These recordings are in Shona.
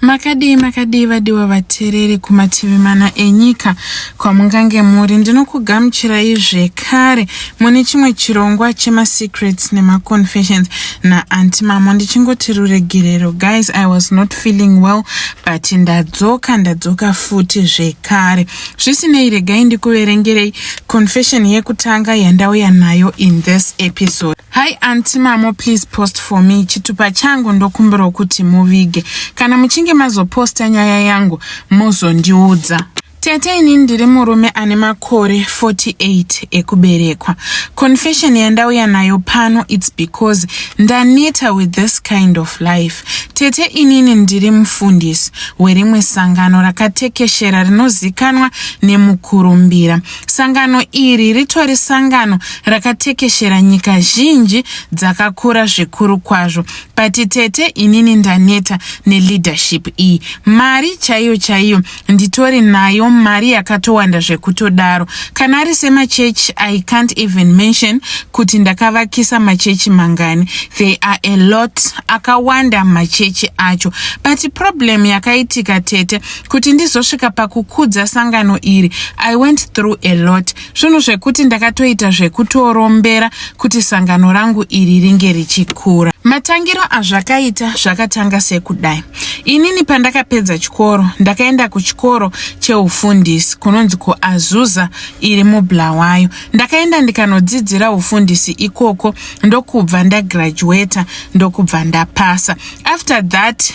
Makadi vadiwa vatereri kumativi mana enyika kwamungange muri. Ndinokugamuchirai zvekare mune chimwe chirongwa chema-secrets nema-confessions naAunty Mamo. Ndichingoti ruregerero. Guys, I was not feeling well, but ndadzoka futi zvekare. Zvisinei, regai ndikuverengerei confession yekutanga yandauya nayo in this episode. Hi Aunty Mamo, please post for me. Chitupa changu ndokumbira kuti muvige. Kana muchinge mazoposta nyaya yangu muzondiudza. Tete ini ndiri murume ane makore 48 ekuberekwa. Confession yandauya nayo pano, it's because ndaneta with this kind of life. Tete inini ndiri mufundisi werimwe sangano rakatekeshera rinozikanwa nemukurumbira. Sangano iri ritori sangano rakatekeshera nyika zhinji dzakakura zvikuru kwazvo. But tete inini ndaneta neleadership iyi. Mari chaiyo nditori nayo, mari yakatowanda zvekutodaro. Kana ari semachechi, I can't even mention kuti ndakavakisa machechi mangani. There are a lot, akawanda machechi acho. But problem yakaitika tete kuti ndizosvika pakukudza sangano iri, I went through a lot. Zvinhu zvekuti ndakatoita zvekutorombera kuti sangano rangu iri ringe richikura. Matangiro azvakaita zvakatanga sekudai. Inini pandakapedza chikoro, ndakaenda kuchikoro cheufundisi kunonzi kuAzusa iri muBulawayo. Ndakaenda ndikanodzidzira ufundisi ikoko, ndokubva ndagraduata, ndokubva ndapasa. After that,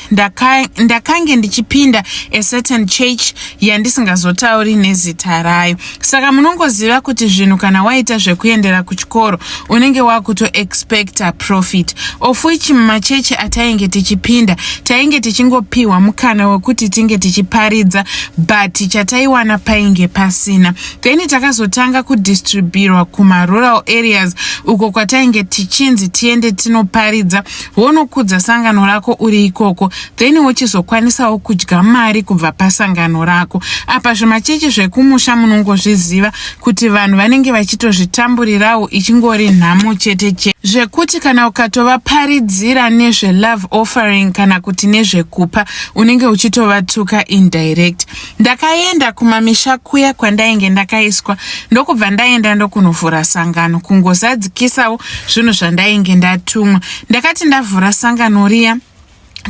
ndakange ndichipinda a certain church yandisingazotauri nezita rayo. Saka munongoziva kuti zvinhu kana waita zvekuendera kuchikoro, unenge wakuto expect a profit. Of which machechi atainge tichipinda, tainge tichingopiwa mukana wekuti tinge tichiparidza, but chataiwana painge pasina. Then takazotanga kudistribirwa kuma rural areas uko kwatainge tichinzi tiende tinoparidza, wonokudza sangano rako uri ikoko, then wochizokwanisawo kudya mari kubva pasangano rako. Apa zvimachechi zvekumusha munongozviziva kuti vanhu vanenge vachitozvitamburirawo ichingori nhamo chete zvekuti kana ukatovaparidzira nezve love offering kana kuti nezvekupa, unenge uchitovatuka indirect. Ndakaenda kumamisha kuya kwandainge ndakaiswa, ndokubva ndaenda ndokunovhura sangano kungozadzikisawo zvinhu zvandainge ndatumwa. Ndakati ndavhura sangano riya,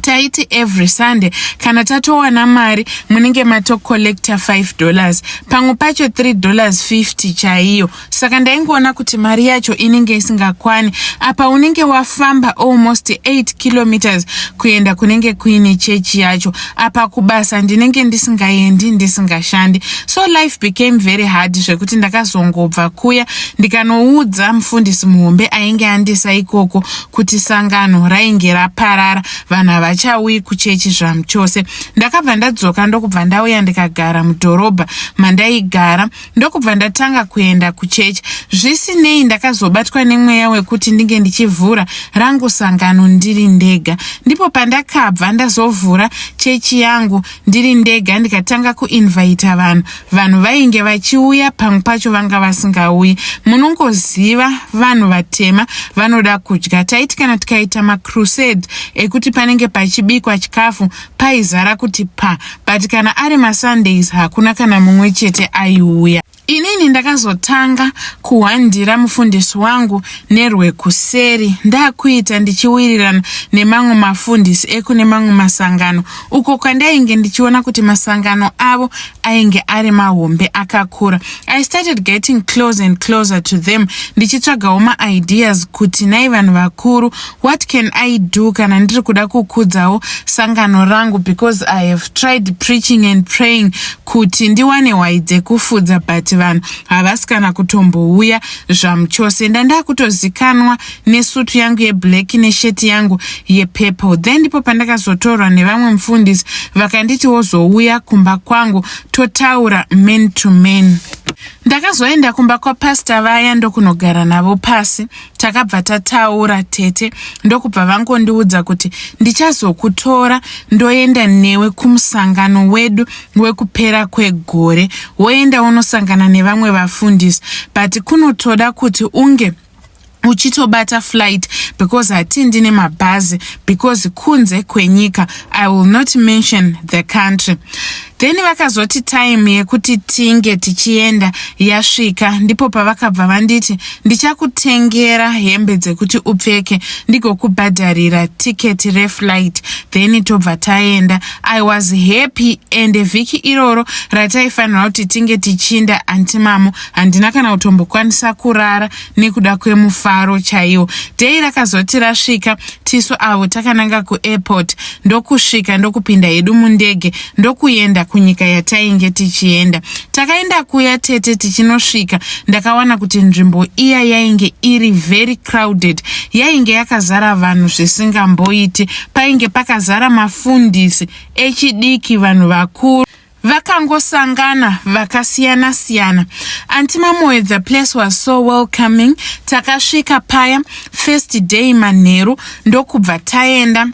taiti every Sunday kana tatowana mari munenge matocollecta $5, pamwe pacho $3.50 chaiyo. Saka ndaingoona kuti mari yacho inenge isingakwani. Apa unenge wafamba almost 8 kilometers kuenda kunenge kuine chechi yacho. Apa kubasa ndinenge ndisingaendi, ndisingashandi. So life became very hard zvekuti ndakazongobva kuya ndikanoudza mufundisi muhombe ainge andisa ikoko kuti sangano rainge raparara, vanhu havachauyi kuchechi zvamuchose. Ndakabva ndadzoka ndokubva ndauya ndikagara mudhorobha mandaigara, ndokubva ndatanga kuenda kuchechi. Zvisinei, ndakazobatwa nemweya wekuti ndinge ndichivhura rangu sangano ndiri ndega. Ndipo pandakabva ndazovhura chechi yangu ndiri ndega, ndikatanga kuinvita vanhu vainge vachiuya, pamwe pacho vanga vasingauyi. Munongoziva vanhu vatema vanoda kudya. Taiti kana tikaita macrusade ekuti panenge pachibikwa chikafu paizara kuti but kana ari maSundays hakuna kana mumwe chete aiuya. Inini ndakazotanga kuhandira mufundisi wangu nerwekuseri, ndakuita ndichiwirirana nemamwe mafundisi ekune mamwe masangano uko kwandainge ndichiona kuti masangano avo ainge ari mahombe akakura. I started getting close and closer to them, ndichitsvagawo ma-ideas kuti nai vanhu vakuru, what can I do kana ndiri kuda kukudzawo sangano rangu, because I have tried preaching and praying kuti ndiwane wai dzekufudza, but vanhu havasi kana kutombouya zvamuchose. Ndakutozikanwa nesutu yangu yeblack nesheti yangu yepurple. Then ndipo pandakazotorwa nevamwe mufundisi vakanditi wozouya kumba kwangu totaura man to man. Ndakazoenda kumba kwapastor vaya ndokunogara navo pasi, takabva tataura tete, ndokubva vangondiudza kuti ndichazokutora ndoenda newe kumusangano wedu wekupera kwegore, woenda unosangana nevamwe vafundisi, but kunotoda kuti unge uchitobata flight because hatindi nemabhazi because kunze kwenyika. I will not mention the country. Then vakazoti time yekuti tinge tichienda yasvika, ndipo pavakabva vanditi ndichakutengera hembe dzekuti upfeke ndigokubhadharira tiketi reflight, then tobva taenda. I was happy, and vhiki iroro rataifanira kuti tinge tichinda antimamo handina kana kutombokwanisa kurara nekuda kwemufaro chaiwo. Dei rakazoti rasvika, tisu avo takananga kuairport, ndokusvika ndokupinda hedu mundege ndokuenda kunyika yatainge tichienda. Takaenda kuya tete tichinosvika, ndakawana kuti nzvimbo iya yainge iri very crowded, yainge yakazara vanhu zvisingamboiti, painge pakazara mafundisi echidiki, vanhu vakuru vakangosangana vakasiyana siyana. Antimamoyo, the place was so welcoming. Takasvika paya first day manheru ndokubva taenda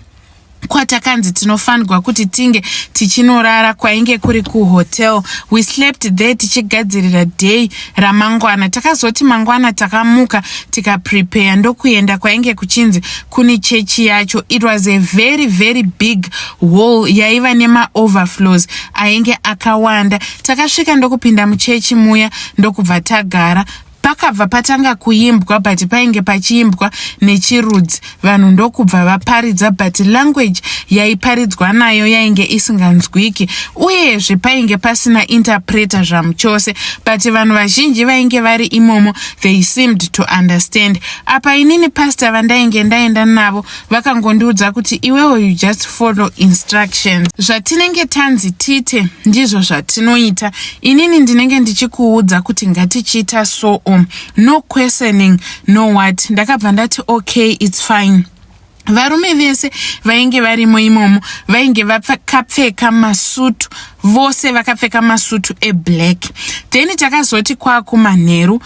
kwatakanzi tinofanirwa kuti tinge tichinorara, kwainge kuri kuhotel. We slept there tichigadzirira day ramangwana. Takazoti mangwana takamuka tikaprepare ndokuenda kwainge kuchinzi kuni chechi yacho. It was a very very big hall yaiva nema overflows ainge akawanda. Takasvika ndokupinda muchechi muya ndokubva tagara. Pakabva patanga kuimbwa, but painge pachiimbwa nechirudzi. Vanhu ndokubva vaparidza, but language yaiparidzwa nayo yainge isinganzwiki, uyezve painge pasina interpreter zvamuchose, but vanhu vazhinji vainge vari imomo, they seemed to understand. Apa inini pastor vandainge ndaenda navo vakangondiudza kuti iwewe you just follow instructions. Zvatinenge tanzi tite ndizvo zvatinoita. Inini ndinenge ndichikuudza kuti ngatichiita so no questioning, no what. Ndakabva ndati okay, it's fine. Varume vese vainge varimo imomo vainge vakapfeka masutu, vose vakapfeka masutu eblack. Then takazoti kwakumanheru.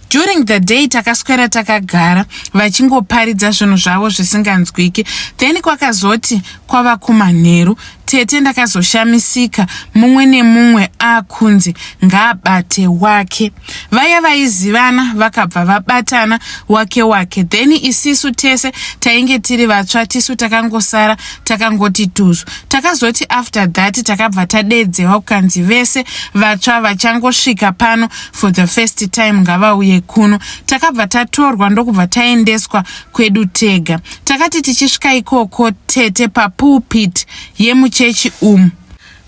During the day takaswera takagara vachingoparidza zvinhu zvavo zvisinganzwiki. Then kwakazoti kwava kumanheru, tete ndakazoshamisika, mumwe nemumwe akunzi ngaabate wake. Vaya vaizivana vakabva vabatana wake wake. Then isisu tese tainge tiri vatsva, tisu takangosara takangoti tuzu. Takazoti after that takabva tadedzewa kukanzi vese vatsva vachangosvika pano for the first time ngavauye kuno. Takabva tatorwa ndokubva taendeswa kwedu tega. Takati tichisvika ikoko tete papulpit yemuchechi umu.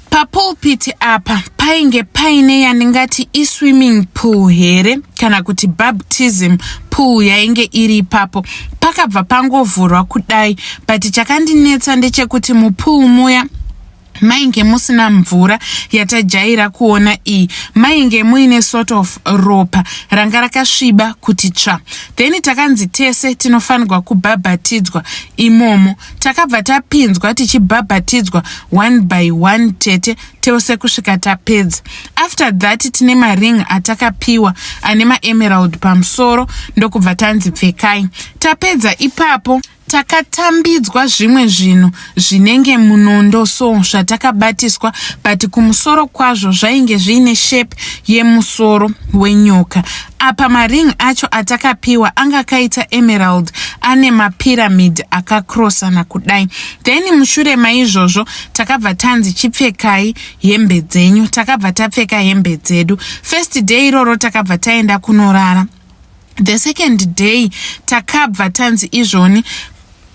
Papulpit apa painge paine yandingati iswimming pool here kana kuti baptism pool yainge iri ipapo. Pakabva pangovhurwa kudai, but chakandinetsa ndechekuti mupool muya mainge musina mvura yatajaira kuona iyi, mainge muine sort of ropa ranga rakasviba kuti tsva. Then takanzi tese tinofanirwa kubhabhatidzwa imomo. Takabva tapinzwa tichibhabhatidzwa one by one tete tose kusvika tapedza. After that tine maring atakapiwa ane maemerald pamusoro, ndokubva tanzi pfekai. Tapedza ipapo takatambidzwa zvimwe zvinhu zvinenge munondo so zvatakabatiswa, but kumusoro kwazvo zvainge zviine shape yemusoro wenyoka. Apa maring acho atakapiwa anga kaita emerald ane mapyramid akakrosana kudai. Then mushure maizvozvo takabva tanzi chipfekai hembe dzenyu. Takabva tapfeka hembe dzedu. First day iroro takabva taenda kunorara. The second day takabva tanzi izvoni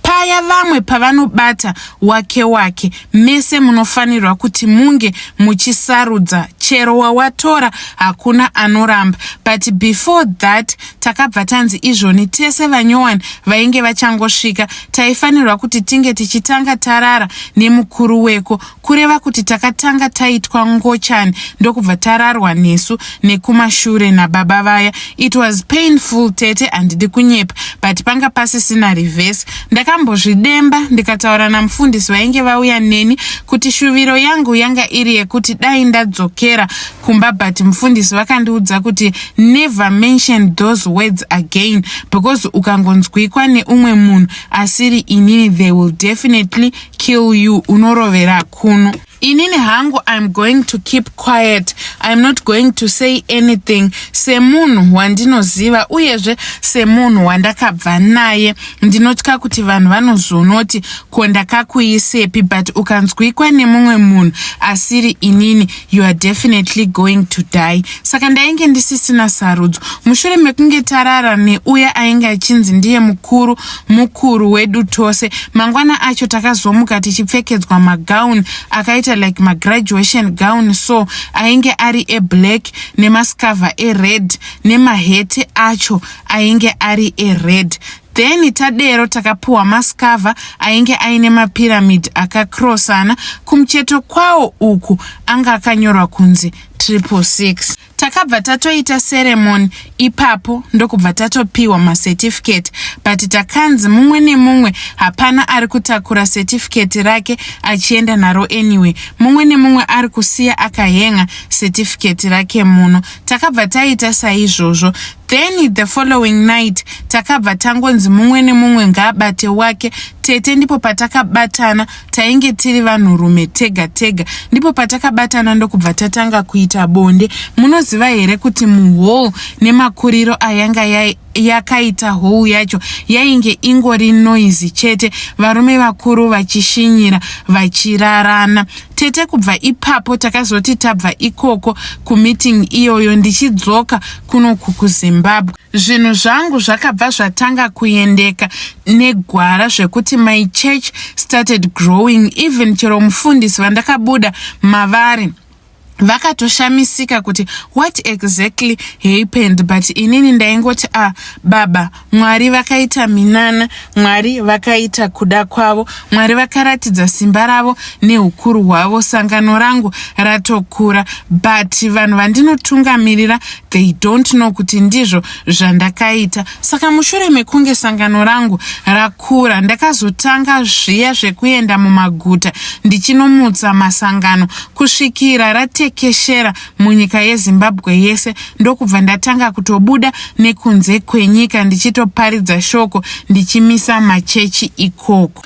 paya vamwe pavanobata wake wake, mese munofanirwa kuti munge muchisarudza, chero wawatora hakuna anoramba. But before that takabva tanzi izvoni tese vanyowani vainge vachangosvika taifanirwa kuti tinge tichitanga tarara nemukuru weko, kureva kuti takatanga taitwa ngochani ndokubva tararwa nesu nekumashure nababa vaya. It was painful tete, handidi kunyepa, but panga pasisina reverse. Ndakambozvidemba ndikataura namufundisi vainge vauya neni kuti shuviro yangu yanga iri yekuti dai ndadzokera kumba, but mufundisi vakandiudza kuti never mention those words again, because ukangonzwikwa neumwe munhu asiri inini they will definitely kill you, unorovera kuno. inini hangu I'm going to keep quiet. I'm not going to say anything. Semunhu wandinoziva uyezve semunhu wandakabva naye, ndinotya kuti vanhu vanozonoti ko ndakakuisepi, but ukanzwikwa nemumwe munhu asiri inini, you are definitely going to die. Saka ndainge ndisisina sarudzo. Mushure mekunge tarara neuya ainge achinzi ndiye mukuru wedu tose, mangwana acho takazomuka tichipfekedzwa magauni akaita like graduation gown, so ainge ari black nemaskava red nemahete acho ainge ari red. Then tadero takapuwa maskava ainge aine mapyramid akakrosana, kumcheto kwao uku anga akanyorwa kunzi 666. Takabva tatoita ceremony ipapo ndokubva tatopiwa macertificate, but takanzi mumwe nemumwe hapana ari kutakura certificate rake achienda naro anyway. Mumwe nemumwe ari kusiya akahenga certificate rake muno. Takabva taita saizvozvo. Then the following night takabva tangonzi mumwe nemumwe ngaabate wake. Tete ndipo patakabatana, tainge tiri vanhurume tega tega, ndipo patakabatana ndokubva tatanga kuita bonde. Munoziva here kuti muhall nemakuriro ayanga yakaita hall yacho yainge ingori noisy chete, varume vakuru vachishinyira vachirarana. Tete kubva ipapo takazoti tabva ikoko kumeeting iyoyo ndichidzoka kuno kuZimbabwe. Zvinhu zvangu zvakabva zvatanga kuendeka negwara zvekuti my church started growing. Even chero mufundisi vandakabuda mavari vakatoshamisika kuti what exactly happened, but inini ndaingoti baba, Mwari vakaita minana, Mwari vakaita kuda kwavo, Mwari vakaratidza simba ravo neukuru hwavo, sangano rangu ratokura, but vanhu vandinotungamirira they don't know kuti ndizvo zvandakaita. Saka mushure mekunge sangano rangu rakura, ndakazotanga zviya zvekuenda mumaguta ndichinomutsa masangano kusvikira ratekeshera munyika yeZimbabwe yese, ndokubva ndatanga kutobuda nekunze kwenyika ndichitoparidza shoko ndichimisa machechi ikoko.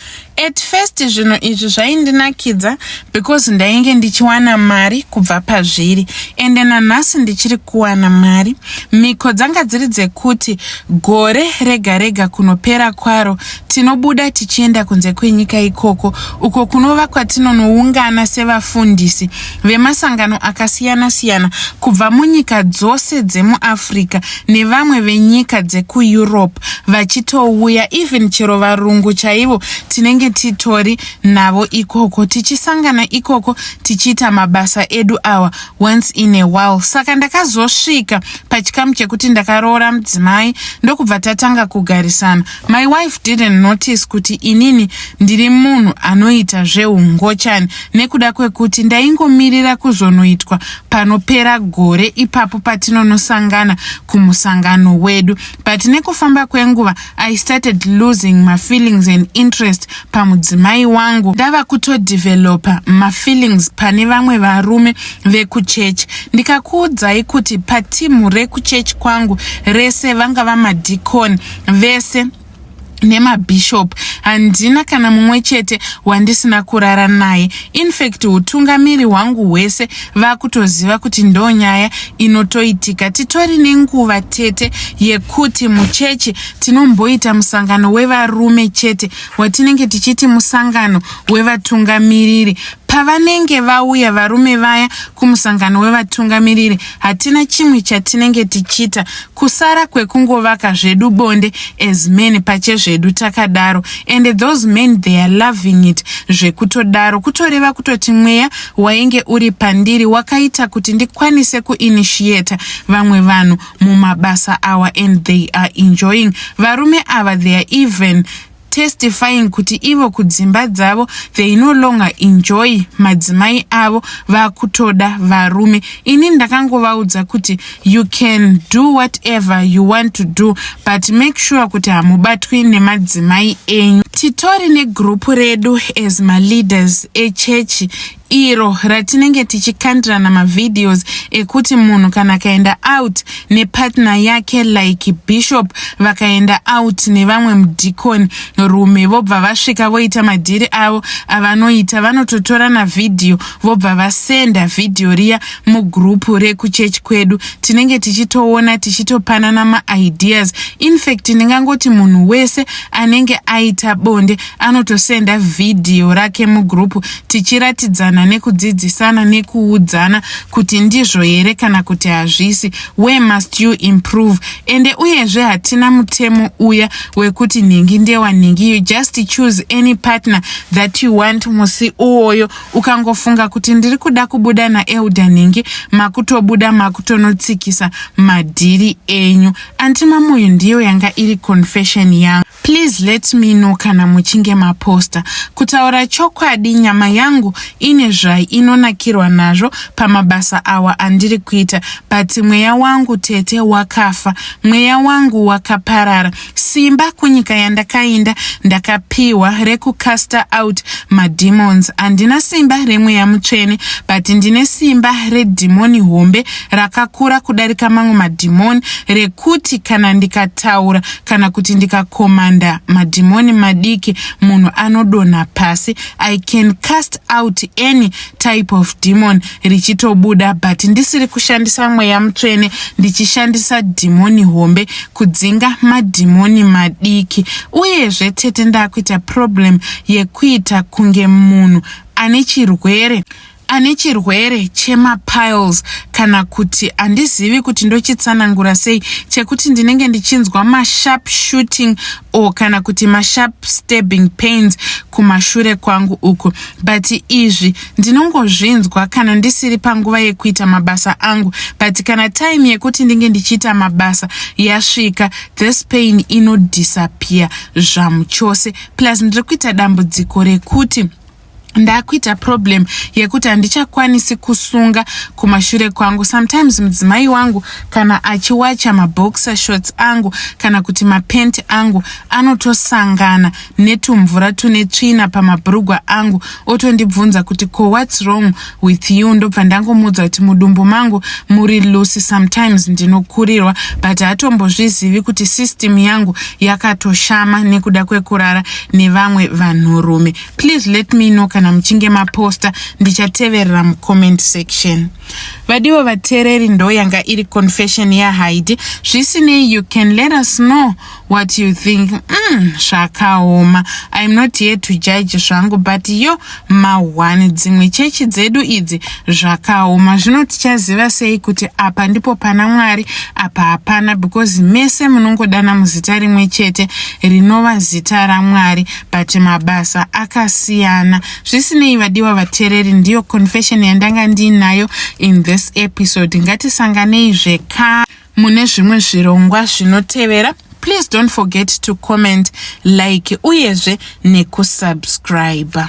At first zvinhu izvi zvaindinakidza because ndainge ndichiwana mari kubva pazviri, ende nanhasi ndichiri kuwana mari. Miko dzanga dziri dzekuti gore rega rega kunopera kwaro tinobuda tichienda kunze kwenyika ikoko, uko kunova kwatinonoungana sevafundisi vemasangano akasiyana siyana kubva munyika dzose dzemuAfrica nevamwe venyika dzekuEurope vachitouya, even chero varungu chaivo tinenge titori navo ikoko, tichisangana ikoko tichiita mabasa edu awa once in a while. Saka ndakazosvika pachikamu chekuti ndakaroora mudzimai ndokubva tatanga kugarisana. My wife didn't notice kuti inini ndiri munhu anoita zveungochani, nekuda kwekuti ndaingomirira kuzonoitwa panopera gore ipapo patinonosangana kumusangano wedu, but nekufamba kwenguva I started losing my feelings and interest pamudzimai wangu. Ndava kutodevelopa mafeelings pane vamwe varume vekuchechi. Ndikakuudzai kuti patimu rekuchechi kwangu rese vanga vamadikoni vese nemabishop, handina kana mumwe chete wandisina kurara naye. In fact utungamiri hwangu hwese vakutoziva kuti ndo nyaya inotoitika. Titori nenguva tete yekuti muchechi tinomboita musangano wevarume chete watinenge tichiti musangano wevatungamiriri. Pavanenge vauya varume vaya kumusangano wevatungamiriri, hatina chimwe chatinenge tichita kusara kwekungovaka zvedu bonde as men pachezvedu takadaro, and those men they are loving it zvekutodaro, kutoreva kutoti mweya wainge uri pandiri wakaita kuti ndikwanise kuinitiate vamwe vanhu mumabasa awa, and they are enjoying. Varume ava they are even testifying kuti ivo kudzimba dzavo they no longer enjoy madzimai avo vakutoda varume. Ini ndakangovaudza kuti you can do whatever you want to do, but make sure kuti hamubatwi nemadzimai enyu. Titori negrupu redu as ma leaders echechi iro ratinenge tichikandirana mavideos ekuti munhu kana kaenda out nepartner yake like bishop vakaenda out nevamwe mudhikoni rume vobva vasvika voita madhiri avo avanoita vanototora na video vobva vasenda video riya mugrupu rekuchechi kwedu tinenge tichitoona tichitopanana maideas. In fact ndingangoti munhu wese anenge aita bonde anotosenda video rake mugrupu tichiratidzana nekudzidzisana nekuudzana kuti ndizvo here kana kuti hazvisi, where must you improve. Ende uyezve hatina mutemo uya wekuti nhingi ndewa nhingi, you just choose any partner that you want musi uoyo. Ukangofunga kuti ndiri kuda kubuda naElder Nhingi makutobuda makutonotsikisa madhiri enyu. Antima muyu ndiyo yanga iri confession yangu. Please let me know kana muchinge maposta. Kutaura chokwadi nyama yangu ine zvai inonakirwa nazvo pamabasa awa andiri kuita, but mweya wangu tete wakafa, mweya wangu wakaparara. Simba kunyika yandakainda ndakapiwa rekukasta out mademons. Andina simba remweya mutsvene, but ndine simba redhimoni hombe rakakura kudarika mamwe madhimoni, rekuti kana ndikataura kana kuti ndikakomanda madhimoni madiki munhu anodonha pasi. I can cast out any type of demon richitobuda, but ndisiri kushandisa mweya mutsvene, ndichishandisa dhimoni hombe kudzinga madhimoni madiki. Uyezve tete ndakuita problem yekuita kunge munhu ane chirwere chemapiles, kana kuti andizivi kuti ndochitsanangura sei, chekuti ndinenge ndichinzwa masharp shooting o kana kuti masharp stabbing pains kumashure kwangu uko, but izvi ndinongozvinzwa kana ndisiri panguva yekuita mabasa angu, but kana time yekuti ndinge ndichiita mabasa yasvika, this pain inodisappear zvamuchose. Plus ndiri kuita dambudziko rekuti ndakuita problem yekuti handichakwanisi kusunga kumashure kwangu. Sometimes mudzimai wangu kana achiwacha maboxer shorts angu kana kuti mapenti angu anotosangana netumvura tune tsvina pamabhurugwa angu otondibvunza kuti ko what's wrong with you. Ndobva ndangomudza kuti mudumbu mangu muri loose, sometimes ndinokurirwa, but hatombozvizivi kuti system yangu yakatoshama nekuda kwekurara nevamwe vanhurume. Please let me know kana muchinge maposta, ndichateverera mucomment section. Vadiwa vatereri ndo yanga iri confession ya Heidi. Zvisinei, you can let us know what you think. Zvakaoma. I'm not here to judge zvangu, but yo mawani dzimwe chechi dzedu idzi zvakaoma. Zvino tichaziva sei kuti apa ndipo pana Mwari apa hapana, because mese munongodana muzita rimwe chete rinova zita raMwari, but mabasa akasiyana. Zvisinei vadiwa vatereri, ndiyo confession yandanga ndinayo in this episode. Ngatisanganei zvekare mune zvimwe zvirongwa zvinotevera. Please don't forget to comment, like uyezve nekusubscribe.